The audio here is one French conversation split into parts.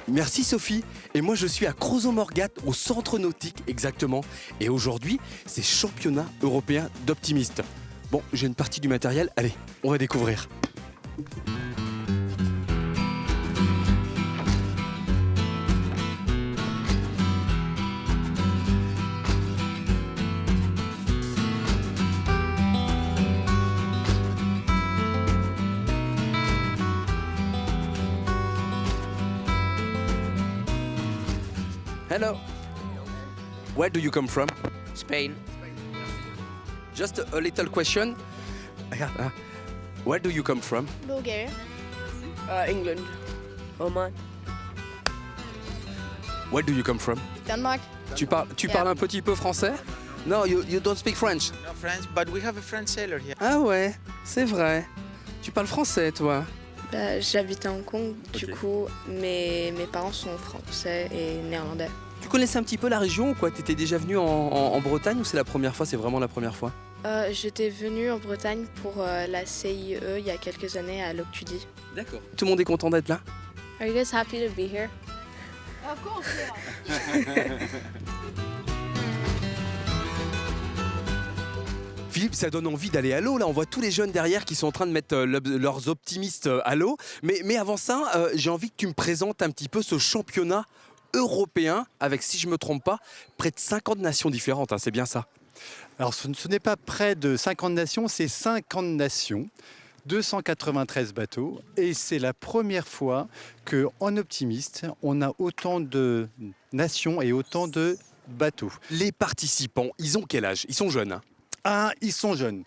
Merci Sophie. Et moi je suis à Crozon-Morgat, au centre nautique exactement. Et aujourd'hui, c'est championnat européen d'optimistes. Bon, j'ai une partie du matériel. Allez, on va découvrir. Hello. Where do you come from? Spain, Just a little question. Where do you come from? Bulgaria. England, Oman. Where do you come from? Denmark. Tu parles un petit peu français? No, you don't speak French. No French, but we have a French sailor here. Ah ouais, c'est vrai. Tu parles français, toi? J'habite à Hong Kong, du coup, mes parents sont français et néerlandais. Tu connaissais un petit peu la région ou quoi? T'étais déjà venu en Bretagne ou c'est la première fois? C'est vraiment la première fois? J'étais venue en Bretagne pour la CIE il y a quelques années à Loctudie. D'accord. Tout le monde est content d'être là? Are you guys happy to be here? Of course, yeah. Philippe, ça donne envie d'aller à l'eau. Là, on voit tous les jeunes derrière qui sont en train de mettre leurs optimistes à l'eau. Mais avant ça, j'ai envie que tu me présentes un petit peu ce championnat européen avec, si je ne me trompe pas, près de 50 nations différentes. Hein, c'est bien ça? Alors ce n'est pas près de 50 nations, c'est 50 nations, 293 bateaux. Et c'est la première fois qu'en optimiste, on a autant de nations et autant de bateaux. Les participants, ils ont quel âge? Ils sont jeunes, hein? Ah, ils sont jeunes.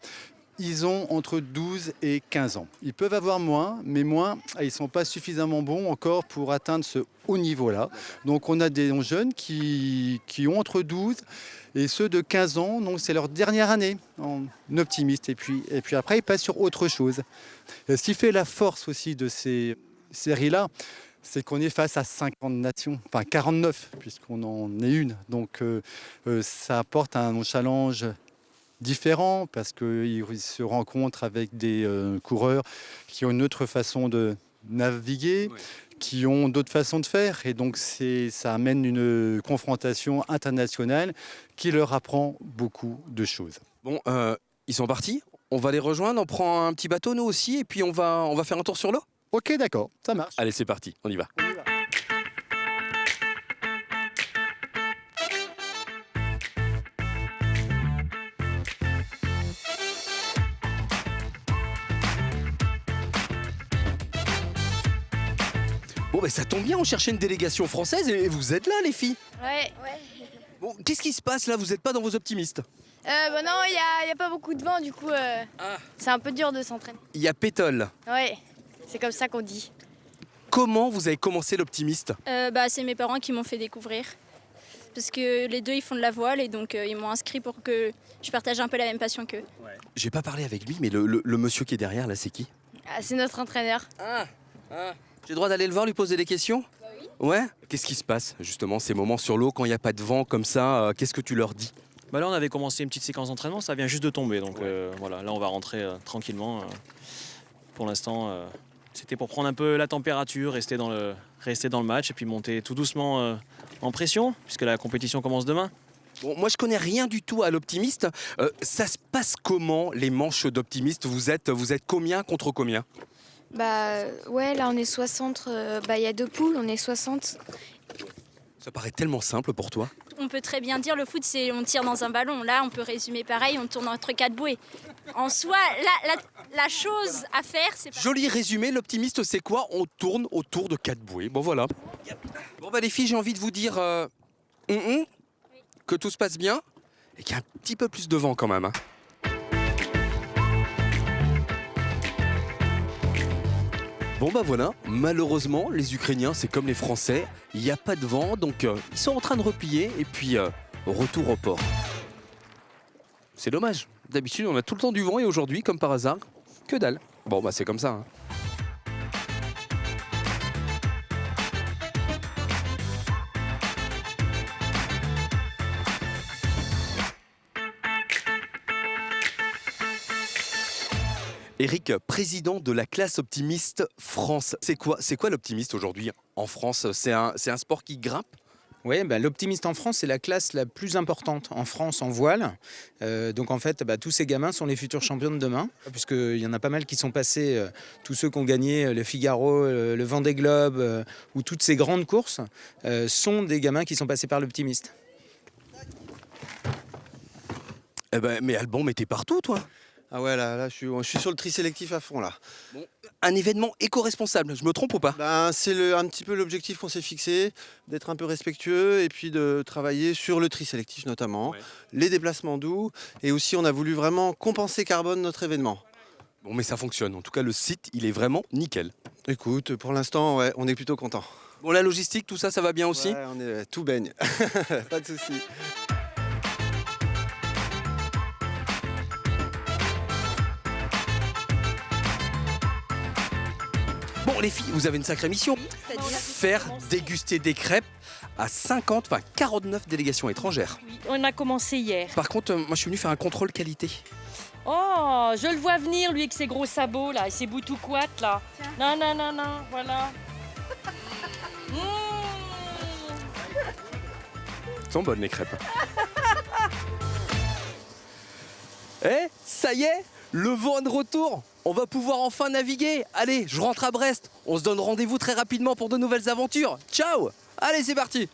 Ils ont entre 12 et 15 ans. Ils peuvent avoir moins, mais ils ne sont pas suffisamment bons encore pour atteindre ce haut niveau-là. Donc on a des jeunes qui ont entre 12 et ceux de 15 ans, donc c'est leur dernière année en optimiste. Et puis après, ils passent sur autre chose. Et ce qui fait la force aussi de ces séries-là, c'est qu'on est face à 50 nations, enfin 49, puisqu'on en est une. Donc ça apporte un challenge différent parce qu'ils se rencontrent avec des coureurs qui ont une autre façon de naviguer, qui ont d'autres façons de faire. Et donc ça amène une confrontation internationale qui leur apprend beaucoup de choses. Bon, ils sont partis. On va les rejoindre, on prend un petit bateau nous aussi et puis on va faire un tour sur l'eau. Ok, d'accord, ça marche. Allez, c'est parti, on y va. Bon, ben ça tombe bien, on cherchait une délégation française et vous êtes là, les filles. Ouais. Bon, qu'est-ce qui se passe là? Vous n'êtes pas dans vos optimistes? Non, il y a pas beaucoup de vent, du coup, c'est un peu dur de s'entraîner. Il y a Pétole. Ouais, c'est comme ça qu'on dit. Comment vous avez commencé l'optimiste? C'est mes parents qui m'ont fait découvrir. Parce que les deux, ils font de la voile et donc ils m'ont inscrit pour que je partage un peu la même passion qu'eux. J'ai pas parlé avec lui, mais le monsieur qui est derrière, là, c'est qui? Ah, c'est notre entraîneur. J'ai le droit d'aller le voir, lui poser des questions? Bah oui. Ouais. Qu'est-ce qui se passe, justement, ces moments sur l'eau, quand il n'y a pas de vent comme ça? Qu'est-ce que tu leur dis? Là, on avait commencé une petite séquence d'entraînement, ça vient juste de tomber. Donc voilà, là, on va rentrer tranquillement. Pour l'instant, c'était pour prendre un peu la température, rester dans le match et puis monter tout doucement en pression, puisque la compétition commence demain. Bon, moi, je connais rien du tout à l'optimiste. Ça se passe comment, les manches d'optimiste? Vous êtes combien contre combien? Là on est 60, il y a 2 poules, on est 60. Ça paraît tellement simple pour toi. On peut très bien dire le foot, c'est on tire dans un ballon. Là, on peut résumer pareil, on tourne entre 4 bouées. En soi, la chose à faire, c'est pas... Joli résumé, l'optimiste, c'est quoi? On tourne autour de 4 bouées. Bon, voilà. Bon, les filles, j'ai envie de vous dire que tout se passe bien et qu'il y a un petit peu plus de vent quand même. Hein. Bon voilà, malheureusement, les Ukrainiens, c'est comme les Français, il n'y a pas de vent, donc ils sont en train de replier et puis retour au port. C'est dommage, d'habitude on a tout le temps du vent et aujourd'hui, comme par hasard, que dalle. Bon c'est comme ça. Hein. Eric, président de la classe optimiste France. C'est quoi l'optimiste aujourd'hui en France? C'est un sport qui grimpe? Oui, l'optimiste en France, c'est la classe la plus importante en France en voile. Donc en fait, tous ces gamins sont les futurs champions de demain, puisqu'il y en a pas mal qui sont passés, tous ceux qui ont gagné le Figaro, le Vendée Globe, ou toutes ces grandes courses, sont des gamins qui sont passés par l'optimiste. Eh ben, mais Alban, mais t'es partout, toi. Ah ouais, là je suis sur le tri sélectif à fond là. Bon, un événement éco-responsable, je me trompe ou pas? C'est un petit peu l'objectif qu'on s'est fixé, d'être un peu respectueux et puis de travailler sur le tri sélectif notamment, les déplacements doux et aussi on a voulu vraiment compenser carbone notre événement. Bon, mais ça fonctionne. En tout cas, le site, il est vraiment nickel. Écoute, pour l'instant, ouais, on est plutôt content. Bon, la logistique, tout ça, ça va bien aussi? Ouais, on est tout baigne, pas de souci. Bon, les filles, vous avez une sacrée mission. Faire déguster des crêpes à 49 délégations étrangères. Oui, on a commencé hier. Par contre, moi, je suis venu faire un contrôle qualité. Oh, je le vois venir, lui, avec ses gros sabots, là, et ses boutouquates, là. Non, voilà. Elles sont bonnes, les crêpes. Eh, ça y est, le vent est de retour. On va pouvoir enfin naviguer. Allez, je rentre à Brest. On se donne rendez-vous très rapidement pour de nouvelles aventures. Ciao! Allez, c'est parti!